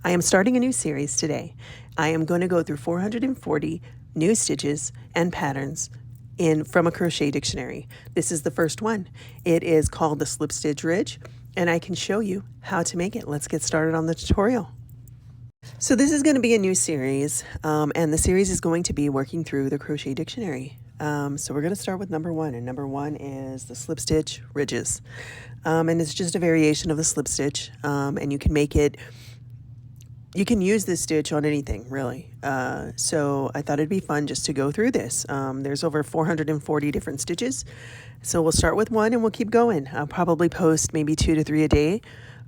I am starting a new series today. I am going to go through 440 new stitches and patterns from a crochet dictionary. This is the first one. It is called the Slip Stitch Ridge, and I can show you how to make it. Let's get started on the tutorial. So this is going to be a new series, and the series is going to be working through the crochet dictionary. So we're going to start with number one, and number one is the slip stitch ridges. And it's just a variation of the slip stitch, and you can use this stitch on anything, really. So I thought it'd be fun just to go through this. There's over 440 different stitches. So we'll start with one and we'll keep going. I'll probably post maybe 2 to 3 a day,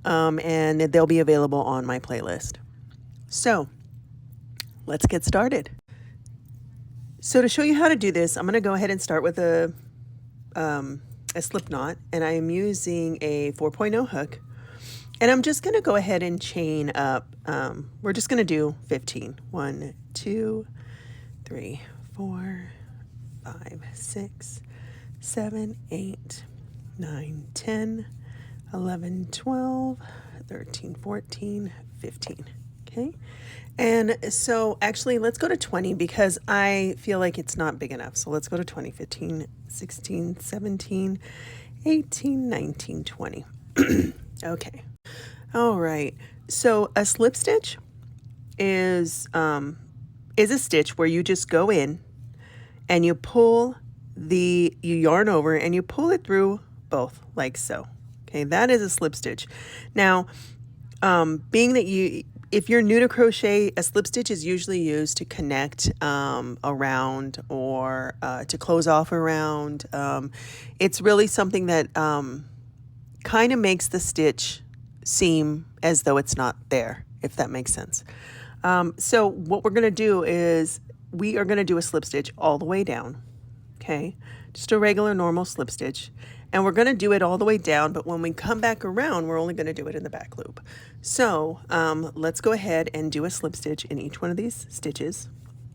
and they'll be available on my playlist. So let's get started. So to show you how to do this, I'm going to go ahead and start with a slip knot, and I am using a 4.0 hook. And I'm just going to go ahead and chain up. We're just going to do 15. 1, 2, 3, 4, 5, 6, 7, 8, 9, 10, 11, 12, 13, 14, 15. Okay. And so actually let's go to 20 because I feel like it's not big enough. So let's go to 20, 15, 16, 17, 18, 19, 20. Okay. All right. So a slip stitch is a stitch where you just go in and you you yarn over and you pull it through both like so. Okay, that is a slip stitch. Now, being that if you're new to crochet, a slip stitch is usually used to connect around or to close off around. It's really something that kind of makes the stitch seem as though it's not there, if that makes sense. So what we're going to do is we are going to do a slip stitch all the way down. Okay, just a regular normal slip stitch. And we're going to do it all the way down, but when we come back around, we're only going to do it in the back loop. So let's go ahead and do a slip stitch in each one of these stitches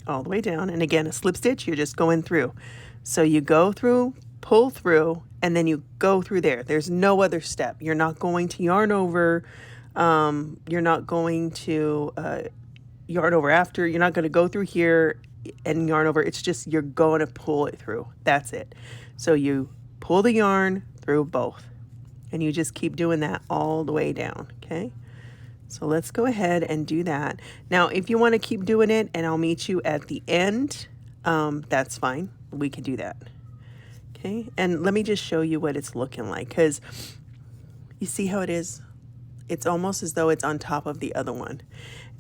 all the way down. And again, a slip stitch, you're just going through. So you go through, pull through, and then you go through there. There's no other step. You're not going to yarn over. You're not going to yarn over after. You're not going to go through here and yarn over. It's just you're going to pull it through. That's it. So you pull the yarn through both, and you just keep doing that all the way down. Okay, so let's go ahead and do that. Now if you want to keep doing it and I'll meet you at the end, that's fine, we can do that. Okay, and let me just show you what it's looking like, because you see how it is, it's almost as though it's on top of the other one,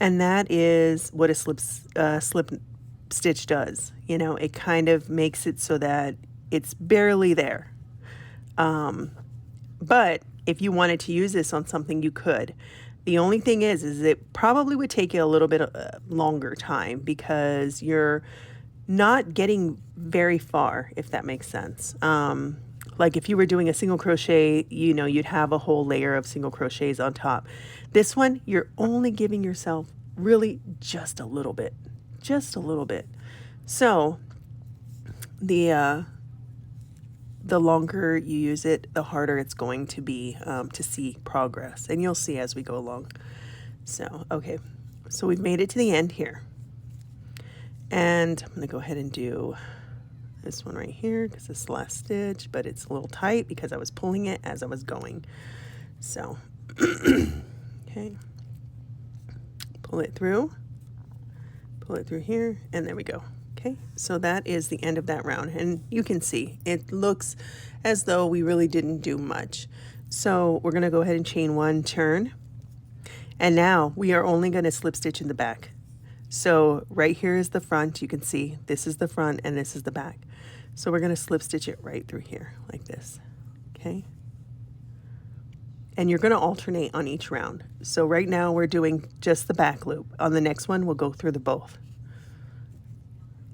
and that is what a slip stitch does. You know, it kind of makes it so that it's barely there. But if you wanted to use this on something, you could. The only thing is it probably would take you a little bit longer time because you're not getting very far, if that makes sense. Like if you were doing a single crochet, you know, you'd have a whole layer of single crochets on top. This one, you're only giving yourself really just a little bit. So the longer you use it, the harder it's going to be to see progress. And you'll see as we go along. So, okay. So we've made it to the end here. And I'm going to go ahead and do this one right here because it's the last stitch, but it's a little tight because I was pulling it as I was going. So, okay. Pull it through here, and there we go. Okay, so that is the end of that round, and you can see it looks as though we really didn't do much. So we're going to go ahead and chain one, turn, and now we are only going to slip stitch in the back. So right here is the front. You can see this is the front and this is the back. So we're going to slip stitch it right through here like this. Okay, and you're going to alternate on each round. So right now we're doing just the back loop. On the next one we'll go through the both.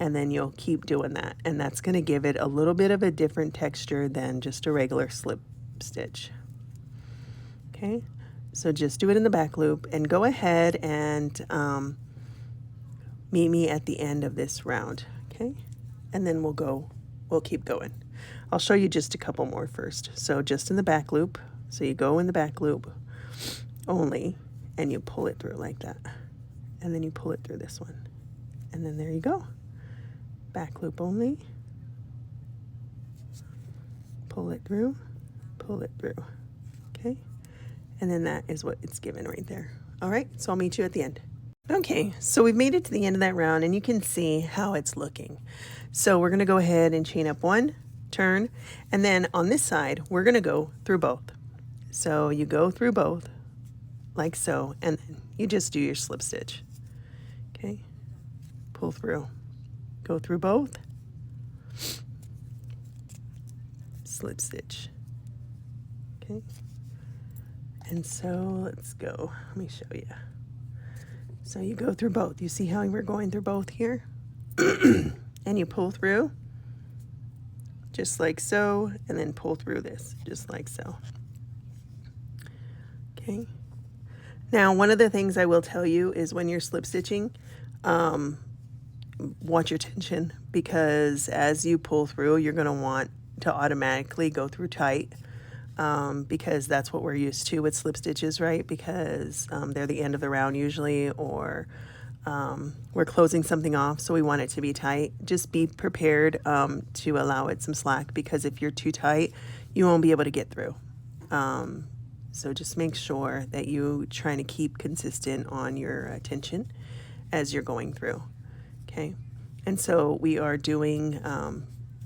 And then you'll keep doing that. And that's going to give it a little bit of a different texture than just a regular slip stitch. Okay, so just do it in the back loop and go ahead and meet me at the end of this round. Okay, and then we'll keep going. I'll show you just a couple more first. So just in the back loop. So you go in the back loop only, and you pull it through like that. And then you pull it through this one. And then there you go. Back loop only. Pull it through, pull it through. Okay. And then that is what it's given right there. All right, so I'll meet you at the end. Okay, so we've made it to the end of that round and you can see how it's looking. So we're gonna go ahead and chain up one, turn, and then on this side, we're gonna go through both. So you go through both, like so, and then you just do your slip stitch. Okay, pull through, go through both, slip stitch. Okay. And so let's go. Let me show you. So you go through both. You see how we're going through both here? And you pull through just like so, and then pull through this just like so. Okay. Now, one of the things I will tell you is when you're slip stitching, watch your tension, because as you pull through, you're going to want to automatically go through tight. Because that's what we're used to with slip stitches, right? Because they're the end of the round usually, or we're closing something off, so we want it to be tight. Just be prepared to allow it some slack, because if you're too tight, you won't be able to get through. So just make sure that you trying to keep consistent on your tension as you're going through, okay? And so we are doing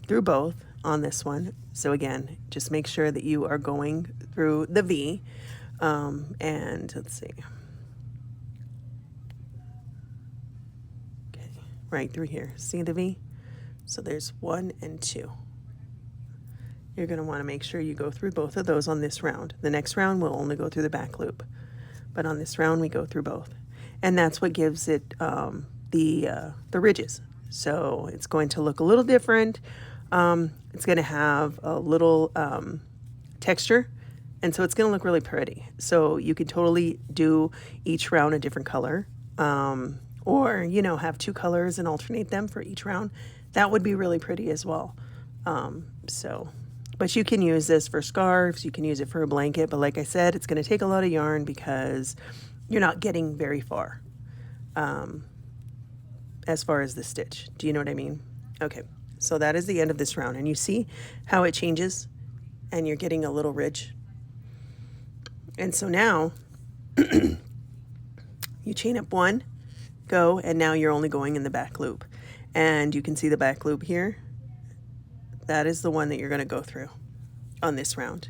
through both on this one. So again, just make sure that you are going through the V, and let's see. Okay, right through here. See the V? So there's 1 and 2. You're going to want to make sure you go through both of those on this round. The next round we'll only go through the back loop, but on this round we go through both, and that's what gives it the ridges. So it's going to look a little different. It's going to have a little texture, and so it's going to look really pretty. So you can totally do each round a different color, or, you know, have 2 colors and alternate them for each round. That would be really pretty as well. But you can use this for scarves, you can use it for a blanket, but like I said, it's going to take a lot of yarn because you're not getting very far as far as the stitch. Do you know what I mean? Okay. So that is the end of this round, and you see how it changes and you're getting a little ridge. And so now you chain up 1, go, and now you're only going in the back loop. And you can see the back loop here. That is the one that you're going to go through on this round.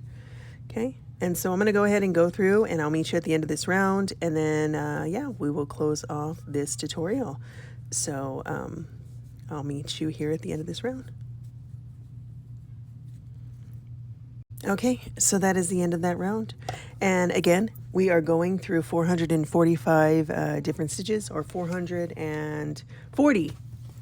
Okay. And so I'm going to go ahead and go through, and I'll meet you at the end of this round, and then yeah, we will close off this tutorial. So I'll meet you here at the end of this round. Okay, so that is the end of that round. And again, we are going through 445 different stitches, or 440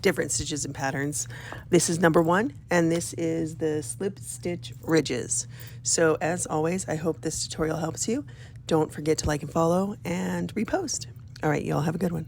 different stitches and patterns. This is number 1, and this is the slip stitch ridges. So as always, I hope this tutorial helps you. Don't forget to like and follow and repost. All right, y'all have a good one.